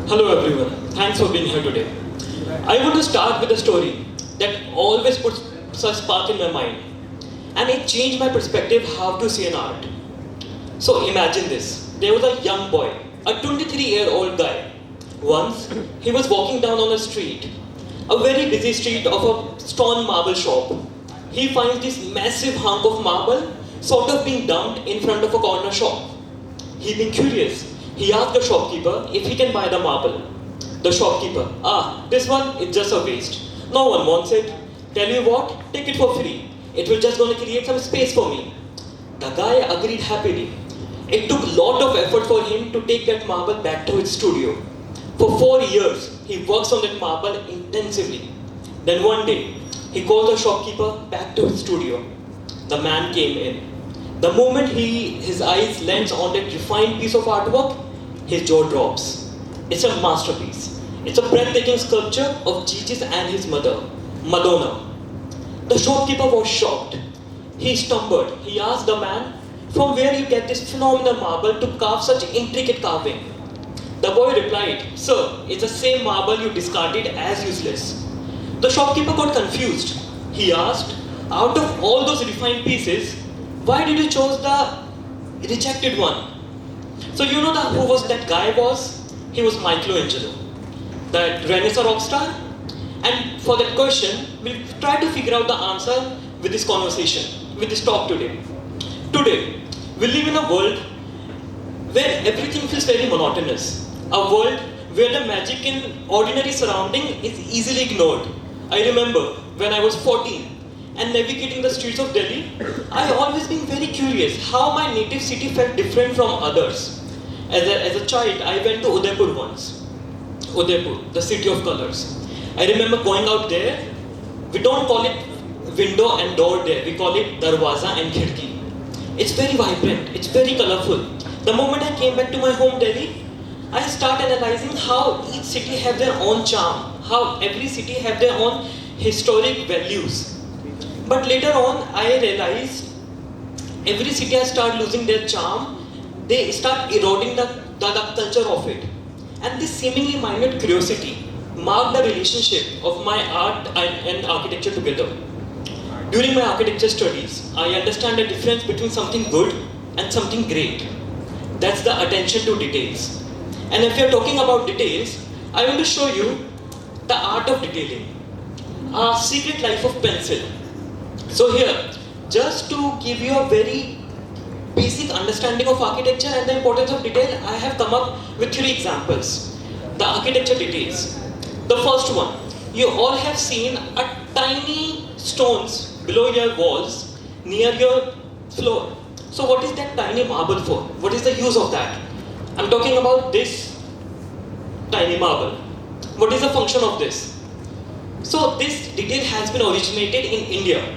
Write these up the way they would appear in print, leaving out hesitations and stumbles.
Hello everyone, thanks for being here today. I want to start with a story that always puts such spark in my mind, and it changed my perspective how to see an art. So imagine this, there was a young boy, a 23-year-old guy. Once, he was walking down on a street, a very busy street of a stone marble shop. He finds this massive hunk of marble sort of being dumped in front of a corner shop. He being curious, he asked the shopkeeper if he can buy the marble. The shopkeeper, this one is just a waste. No one wants it. Tell you what, take it for free. It will just gonna create some space for me. The guy agreed happily. It took a lot of effort for him to take that marble back to his studio. For 4 years, he works on that marble intensively. Then one day, he called the shopkeeper back to his studio. The man came in. The moment his eyes lands on that refined piece of artwork, his jaw drops. It's a masterpiece. It's a breathtaking sculpture of Jesus and his mother, Madonna. The shopkeeper was shocked. He stumbled. He asked the man, from where you get this phenomenal marble to carve such intricate carving? The boy replied, sir, it's the same marble you discarded as useless. The shopkeeper got confused. He asked, out of all those refined pieces, why did you choose the rejected one? So you know who was that guy was? He was Michelangelo, that Renaissance rock star. And for that question, we'll try to figure out the answer with this conversation, with this talk today. Today, we live in a world where everything feels very monotonous. A world where the magic in ordinary surrounding is easily ignored. I remember when I was 14 and navigating the streets of Delhi, I always been very curious how my native city felt different from others. As a child, I went to Udaipur once. Udaipur, the city of colors. I remember going out there. We don't call it window and door there. We call it darwaza and khidki. It's very vibrant. It's very colorful. The moment I came back to my home Delhi, I start analyzing how each city have their own charm. How every city have their own historic values. But later on, I realized every city has started losing their charm. They start eroding the culture of it. And this seemingly minute curiosity marked the relationship of my art and architecture together. During my architecture studies, I understand the difference between something good and something great. That's the attention to details. And if you're talking about details, I want to show you the art of detailing. A secret life of pencil. So here, just to give you a very basic understanding of architecture and the importance of detail, I have come up with 3 examples. The architecture details. The first one, you all have seen a tiny stones below your walls near your floor. So what is that tiny marble for? What is the use of that? I'm talking about this tiny marble. What is the function of this? So this detail has been originated in India.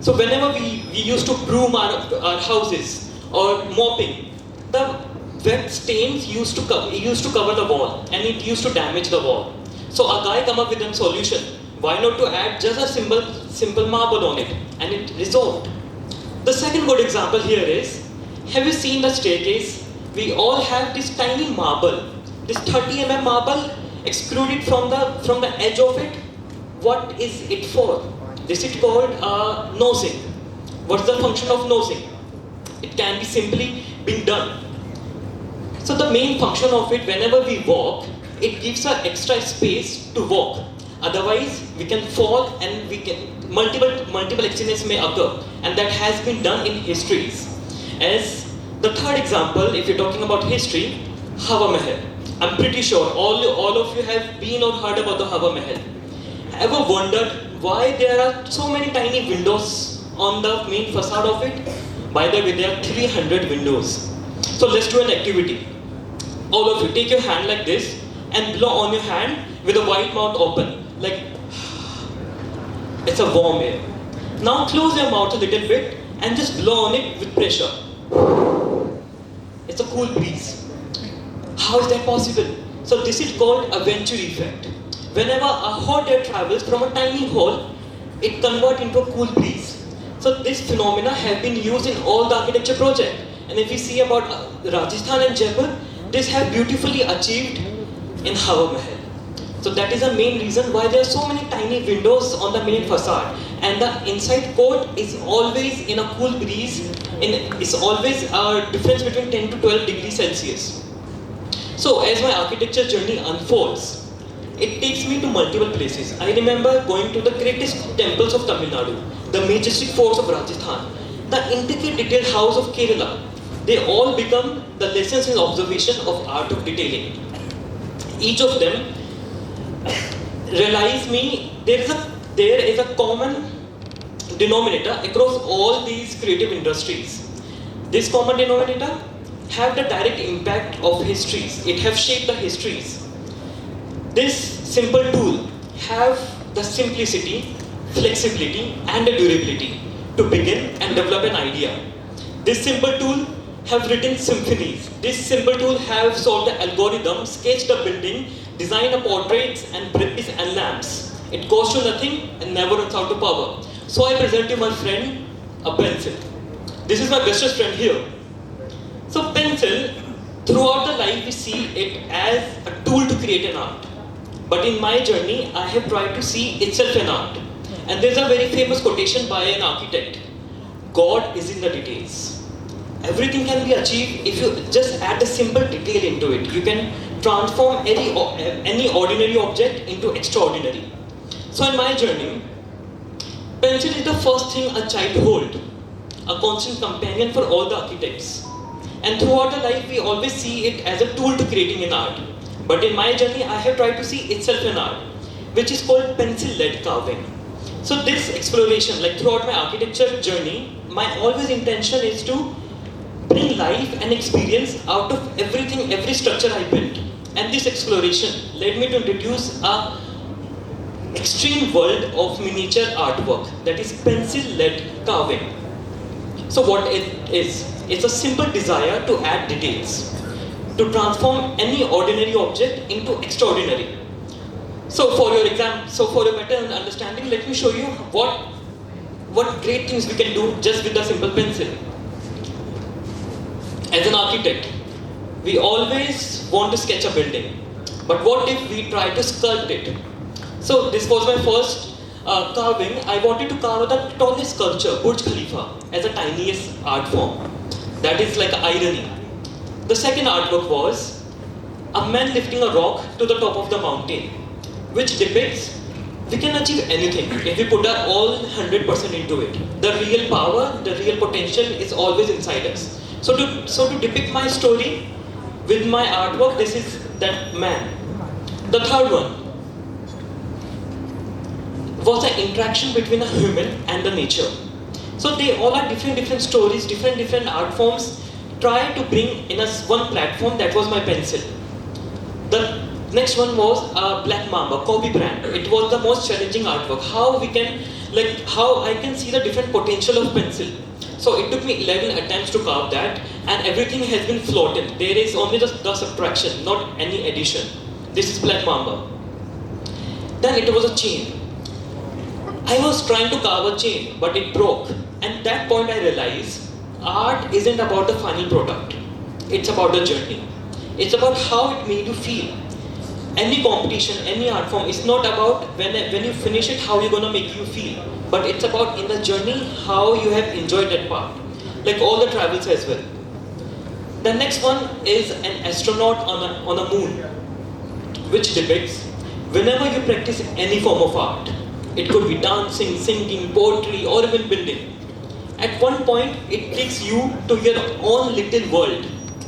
So whenever we used to broom our houses or mopping, the wet stains used to cover the wall and it used to damage the wall. So a guy come up with a solution. Why not to add just a simple marble on it, and it resolved. The second good example here is, have you seen the staircase? We all have this tiny marble, this 30 mm marble extruded from the edge of it. What is it for? This is called nosing. What's the function of nosing? It can be simply being done. So the main function of it, whenever we walk, it gives us extra space to walk. Otherwise, we can fall and multiple accidents may occur, and that has been done in histories. As the third example, if you're talking about history, Hawa Mahal. I'm pretty sure all of you have been or heard about the Hawa Mahal. Ever wondered why there are so many tiny windows on the main facade of it? By the way, there are 300 windows. So let's do an activity. All of you, take your hand like this and blow on your hand with a wide mouth open. Like, it's a warm air. Now close your mouth a little bit and just blow on it with pressure. It's a cool breeze. How is that possible? So this is called a venturi effect. Whenever a hot air travels from a tiny hole, it converts into a cool breeze. So this phenomena have been used in all the architecture projects. And if you see about Rajasthan and Jaipur, these have beautifully achieved in Hawa Mahal. So that is the main reason why there are so many tiny windows on the main facade, and the inside court is always in a cool breeze. It's always a difference between 10 to 12 degrees Celsius. So as my architecture journey unfolds, it takes me to multiple places. I remember going to the greatest temples of Tamil Nadu, the majestic forts of Rajasthan, the intricate detailed house of Kerala. They all become the lessons in observation of art of detailing. Each of them realize me there is a common denominator across all these creative industries. This common denominator have the direct impact of histories. It have shaped the histories. This simple tool have the simplicity, flexibility and the durability to begin and develop an idea. This simple tool have written symphonies. This simple tool have solved the algorithm, sketched a building, designed a portraits and bridges and lamps. It costs you nothing and never runs out of power. So I present you my friend, a pencil. This is my bestest friend here. So pencil, throughout the life we see it as a tool to create an art. But in my journey, I have tried to see itself an art. And there's a very famous quotation by an architect. God is in the details. Everything can be achieved if you just add a simple detail into it. You can transform any ordinary object into extraordinary. So in my journey, pencil is the first thing a child holds, a constant companion for all the architects. And throughout the life, we always see it as a tool to creating an art. But in my journey, I have tried to see itself an art, which is called pencil-led carving. So this exploration, like throughout my architecture journey, my always intention is to bring life and experience out of everything, every structure I built. And this exploration led me to introduce a extreme world of miniature artwork, that is pencil-led carving. So what it is, it's a simple desire to add details, to transform any ordinary object into extraordinary. So for your better understanding, let me show you what great things we can do just with a simple pencil. As an architect, we always want to sketch a building, but what if we try to sculpt it? So this was my first carving. I wanted to carve the tallest sculpture, Burj Khalifa, as a tiniest art form. That is like an irony. The second artwork was a man lifting a rock to the top of the mountain, which depicts we can achieve anything if we put our all 100% into it. The real power, the real potential is always inside us. So to depict my story with my artwork, this is that man. The third one was the interaction between a human and the nature. So they all are different stories, different art forms. Try to bring in one platform. That was my pencil. The next one was a Black Mamba copy brand. It was the most challenging artwork. How I can see the different potential of pencil. So it took me 11 attempts to carve that, and everything has been floated. There is only the subtraction, not any addition. This is Black Mamba. Then it was a chain. I was trying to carve a chain, but it broke. And at that point I realized art isn't about the final product. It's about the journey. It's about how it made you feel. Any competition, any art form, it's not about when you finish it, how you're gonna make you feel. But it's about in the journey, how you have enjoyed that part. Like all the travels as well. The next one is an astronaut on a moon, which depicts whenever you practice any form of art. It could be dancing, singing, poetry, or even building. At one point, it takes you to your own little world.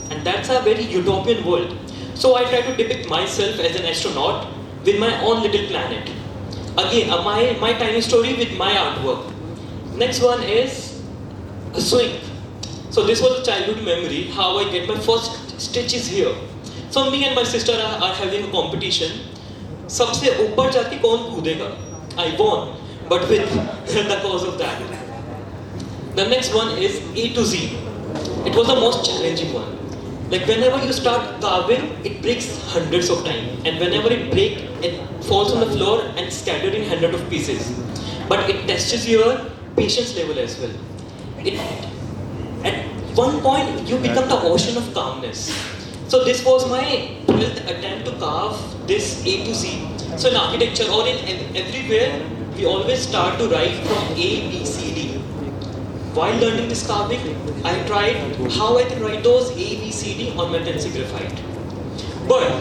And that's a very utopian world. So I try to depict myself as an astronaut with my own little planet. Again, my tiny story with my artwork. Next one is a swing. So this was a childhood memory, how I get my first stitches here. So me and my sister are having a competition. सबसे ऊपर जाके कौन कूदेगा? I won, but with the cause of that. The next one is A to Z. It was the most challenging one. Like whenever you start carving, it breaks hundreds of times, and whenever it breaks, it falls on the floor and scattered in hundreds of pieces. But it tests your patience level as well. At one point, you become the ocean of calmness. So this was my 12th attempt to carve this A to Z. So in architecture or in everywhere, we always start to write from A, B, C, D. While learning this carving, I tried how I can write those A, B, C, D on my pencil graphite. But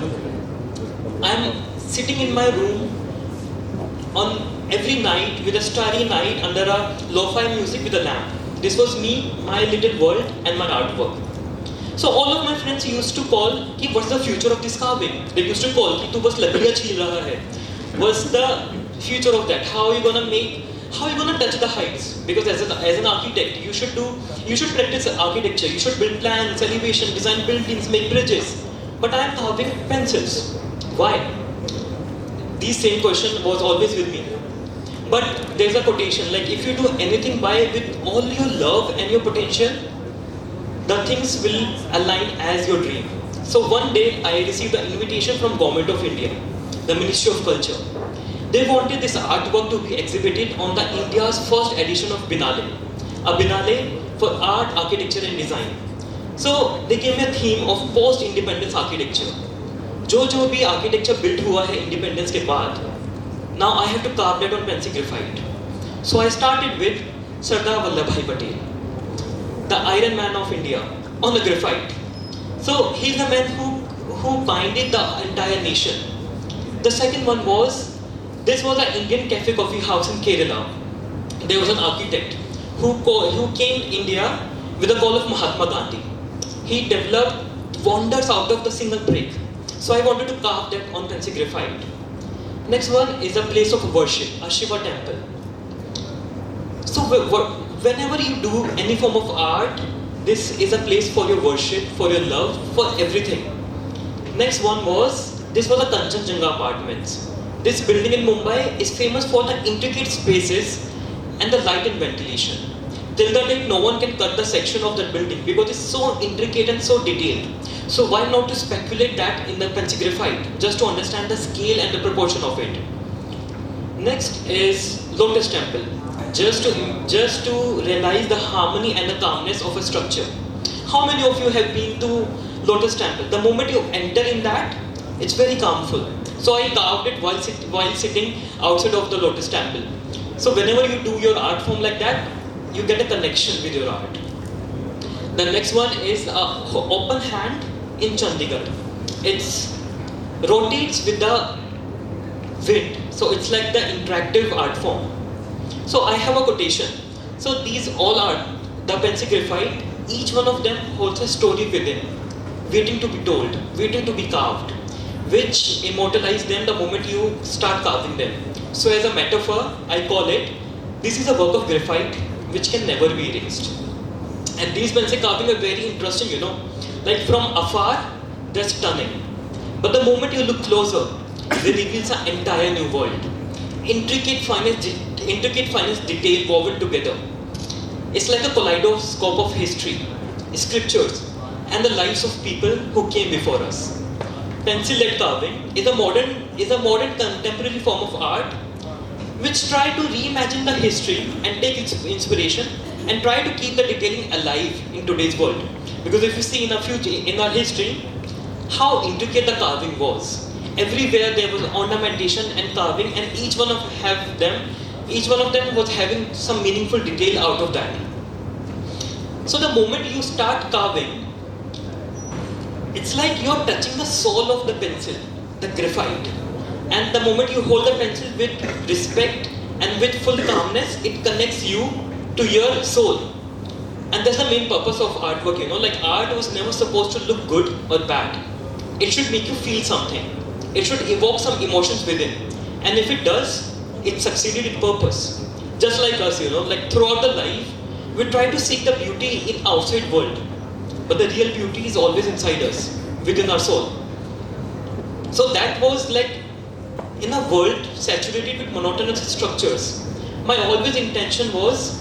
I'm sitting in my room on every night with a starry night under a lo-fi music with a lamp. This was me, my little world and my artwork. So all of my friends used to call, what's the future of this carving? They used to call, tu bas lakdiyan chheel raha hai. What's the future of that? How are you gonna touch the heights? Because as an architect, you should practice architecture. You should build plans, elevation, design buildings, make bridges. But I am carving pencils. Why? This same question was always with me. But there's a quotation like, if you do anything with all your love and your potential, the things will align as your dream. So one day I received an invitation from Government of India, the Ministry of Culture. They wanted this artwork to be exhibited on the India's first edition of Biennale, a Biennale for art, architecture and design. So they gave me a theme of post-independence architecture. जो भी architecture built हुआ है independence के बाद, now I have to carve that on pencil graphite. So I started with Sardar Vallabhbhai Patel, the Iron Man of India, on the graphite. So he's the man who binded the entire nation. The second one was, this was an Indian cafe coffee house in Kerala. There was an architect who came to India with the call of Mahatma Gandhi. He developed wonders out of the single brick. So I wanted to carve that on pencil graphite. Next one is a place of worship, a Shiva temple. So whenever you do any form of art, this is a place for your worship, for your love, for everything. Next one was, this was a Kanchenjunga apartments. This building in Mumbai is famous for the intricate spaces and the light and ventilation. Till the date, no one can cut the section of that building because it's so intricate and so detailed. So why not to speculate that in the pencil graphite, just to understand the scale and the proportion of it. Next is Lotus Temple, just to realize the harmony and the calmness of a structure. How many of you have been to Lotus Temple? The moment you enter in that, it's very calmful. So I carved it while sitting outside of the Lotus Temple. So whenever you do your art form like that, you get a connection with your art. The next one is open hand in Chandigarh. It rotates with the wind. So it's like the interactive art form. So I have a quotation. So these all are the pencil graphite. Each one of them holds a story within, waiting to be told, waiting to be carved, which immortalize them the moment you start carving them. So as a metaphor, I call it, this is a work of graphite which can never be erased. And these pencil carving are very interesting, Like from afar, they're stunning. But the moment you look closer, they reveal an entire new world. Intricate finest detail woven together. It's like a kaleidoscope of history, scriptures, and the lives of people who came before us. Pencil-led carving is a modern contemporary form of art which try to reimagine the history and take its inspiration and try to keep the detailing alive in today's world. Because if you see in our history, how intricate the carving was. Everywhere there was ornamentation and carving, and each one of them was having some meaningful detail out of that. So the moment you start carving, it's like you're touching the soul of the pencil, the graphite. And the moment you hold the pencil with respect and with full calmness, it connects you to your soul. And that's the main purpose of artwork, Like art was never supposed to look good or bad. It should make you feel something. It should evoke some emotions within. And if it does, it succeeded in purpose. Just like us, like throughout the life, we try to seek the beauty in outside world. But the real beauty is always inside us, within our soul. So that was like, in a world saturated with monotonous structures, my always intention was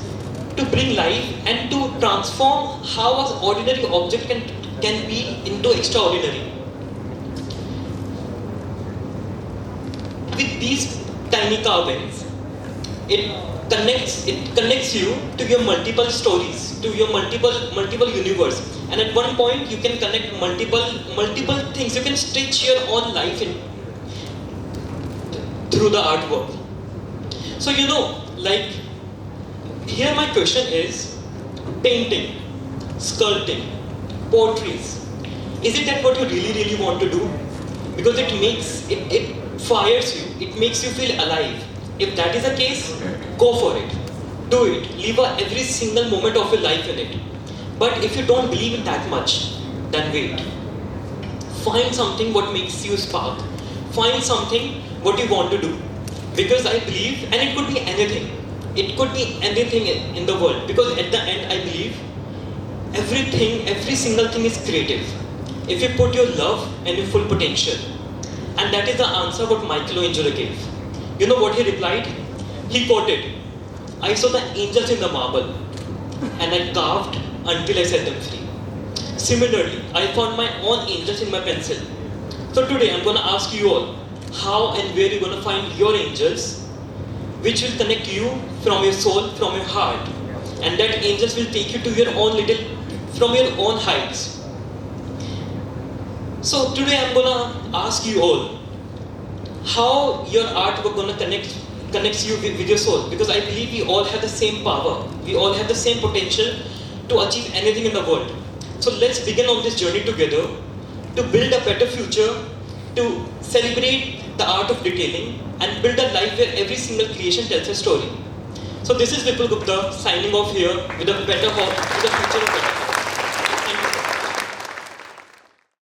to bring life and to transform how an ordinary object can be into extraordinary. With these tiny carvings, it connects you to your multiple stories, to your multiple universe. And at one point you can connect multiple things. You can stitch your own life in through the artwork. So like, here my question is, painting, sculpting, poetries, is it that what you really want to do? Because it fires you, it makes you feel alive. If that is the case, go for it. Do it. Live every single moment of your life in it. But if you don't believe in that much, then wait. Find something what makes you spark. Find something what you want to do. Because I believe, and it could be anything. It could be anything in the world. Because at the end, I believe every single thing is creative. If you put your love and your full potential. And that is the answer what Michelangelo gave. You know what he replied? He quoted, "I saw the angels in the marble and I carved until I set them free." Similarly, I found my own angels in my pencil. So today I'm going to ask you all, how and where you're going to find your angels, which will connect you from your soul, from your heart. And that angels will take you to your own from your own heights. So today I'm going to ask you all, how your art will going to connects you with your soul. Because I believe we all have the same power. We all have the same potential to achieve anything in the world. So let's begin on this journey together to build a better future, to celebrate the art of detailing and build a life where every single creation tells a story. So this is Vipul Gupta signing off here with a future of better.